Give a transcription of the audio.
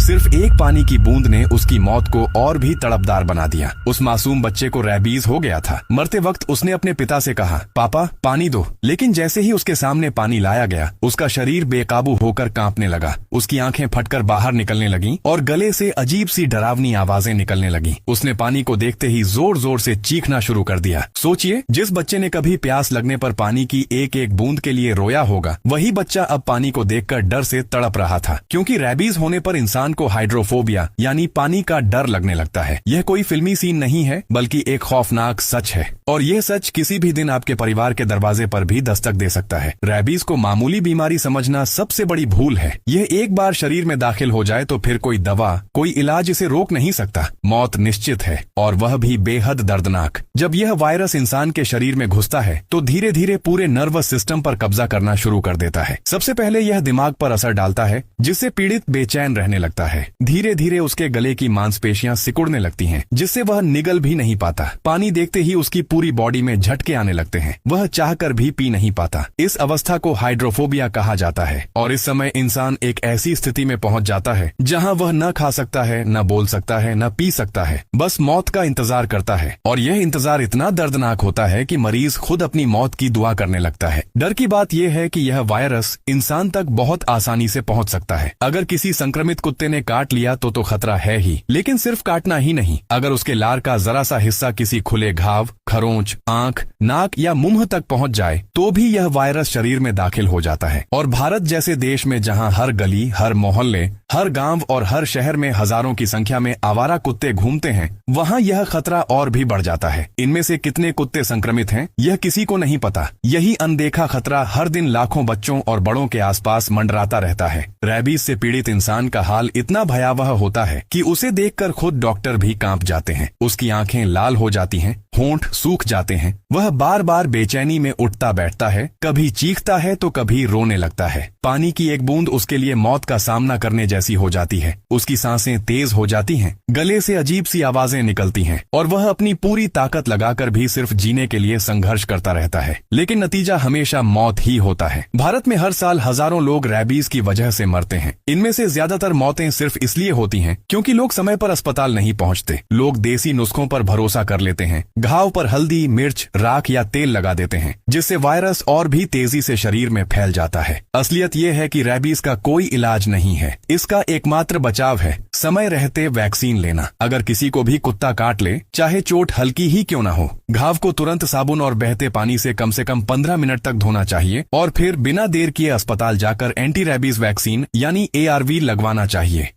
सिर्फ एक पानी की बूंद ने उसकी मौत को और भी तड़पदार बना दिया। उस मासूम बच्चे को रैबीज हो गया था। मरते वक्त उसने अपने पिता से कहा, पापा पानी दो। लेकिन जैसे ही उसके सामने पानी लाया गया, उसका शरीर बेकाबू होकर कांपने लगा। उसकी आंखें फटकर बाहर निकलने लगीं और गले से अजीब सी डरावनी आवाजें निकलने लगीं। उसने पानी को देखते ही जोर जोर से चीखना शुरू कर दिया। सोचिए, जिस बच्चे ने कभी प्यास लगने पर पानी की एक एक बूंद के लिए रोया होगा, वही बच्चा अब पानी को देखकर डर से तड़प रहा था। क्योंकि रैबीज होने पर इंसान को हाइड्रोफोबिया यानी पानी का डर लगने लगता है। यह कोई फिल्मी सीन नहीं है, बल्कि एक खौफनाक सच है। और यह सच किसी भी दिन आपके परिवार के दरवाजे पर भी दस्तक दे सकता है। रैबीज को मामूली बीमारी समझना सबसे बड़ी भूल है। यह एक बार शरीर में दाखिल हो जाए तो फिर कोई दवा, कोई इलाज इसे रोक नहीं सकता। मौत निश्चित है, और वह भी बेहद दर्दनाक। जब यह वायरस इंसान के शरीर में घुसता है तो धीरे धीरे पूरे नर्वस सिस्टम पर कब्जा करना शुरू कर देता है। सबसे पहले यह दिमाग पर असर डालता है, जिससे पीड़ित बेचैन रहने लगता है। धीरे धीरे उसके गले की मांसपेशियां सिकुड़ने लगती हैं, जिससे वह निगल भी नहीं पाता। पानी देखते ही उसकी पूरी बॉडी में झटके आने लगते हैं। वह चाहकर भी पी नहीं पाता। इस अवस्था को हाइड्रोफोबिया कहा जाता है। और इस समय इंसान एक ऐसी स्थिति में पहुंच जाता है जहां वह न खा सकता है, न बोल सकता है, न पी सकता है। बस मौत का इंतजार करता है। और यह इंतजार इतना दर्दनाक होता है कि मरीज खुद अपनी मौत की दुआ करने लगता है। डर की बात यह है कि यह वायरस इंसान तक बहुत आसानी से पहुंच सकता है। अगर किसी संक्रमित कुत्ते ने काट लिया तो खतरा है ही, लेकिन सिर्फ काटना ही नहीं। अगर उसके लार का जरा सा हिस्सा किसी खुले घाव, खरोंच, आंख, नाक या मुंह तक पहुंच जाए तो भी यह वायरस शरीर में दाखिल हो जाता है। और भारत जैसे देश में जहां हर गली, हर मोहल्ले, हर गांव और हर शहर में हजारों की संख्या में आवारा कुत्ते घूमते हैं, वहां यह खतरा और भी बढ़ जाता है। इनमें से कितने कुत्ते संक्रमित हैं, यह किसी को नहीं पता। यही अनदेखा खतरा हर दिन लाखों बच्चों और बड़ों के आसपास मंडराता रहता है। रैबीज से पीड़ित इंसान का हाल इतना भयावह होता है कि उसे देखकर खुद डॉक्टर भी कांप जाते हैं। उसकी आंखें लाल हो जाती हैं, होंठ सूख जाते हैं। वह बार बार बेचैनी में उठता बैठता है, कभी चीखता है तो कभी रोने लगता है। पानी की एक बूंद उसके लिए मौत का सामना करने जैसी हो जाती है। उसकी सांसें तेज हो जाती हैं, गले से अजीब सी आवाजें निकलती हैं और वह अपनी पूरी ताकत लगाकर भी सिर्फ जीने के लिए संघर्ष करता रहता है। लेकिन नतीजा हमेशा मौत ही होता है। भारत में हर साल हजारों लोग रैबीज की वजह से मरते हैं। इनमें से ज्यादातर मौतें सिर्फ इसलिए होती हैं क्योंकि लोग समय पर अस्पताल नहीं पहुंचते। लोग देसी नुस्खों पर भरोसा कर लेते हैं। घाव पर हल्दी, मिर्च, राख या तेल लगा देते हैं, जिससे वायरस और भी तेजी से शरीर में फैल जाता है। असलियत यह है कि रैबीज का कोई इलाज नहीं है। इसका एकमात्र बचाव है समय रहते वैक्सीन लेना। अगर किसी को भी कुत्ता काट ले, चाहे चोट हल्की ही क्यों न हो, घाव को तुरंत साबुन और बहते पानी से कम 15 मिनट तक धोना चाहिए और फिर बिना देर किए अस्पताल जाकर एंटी रैबीज वैक्सीन यानी ARV लगवाना चाहिए।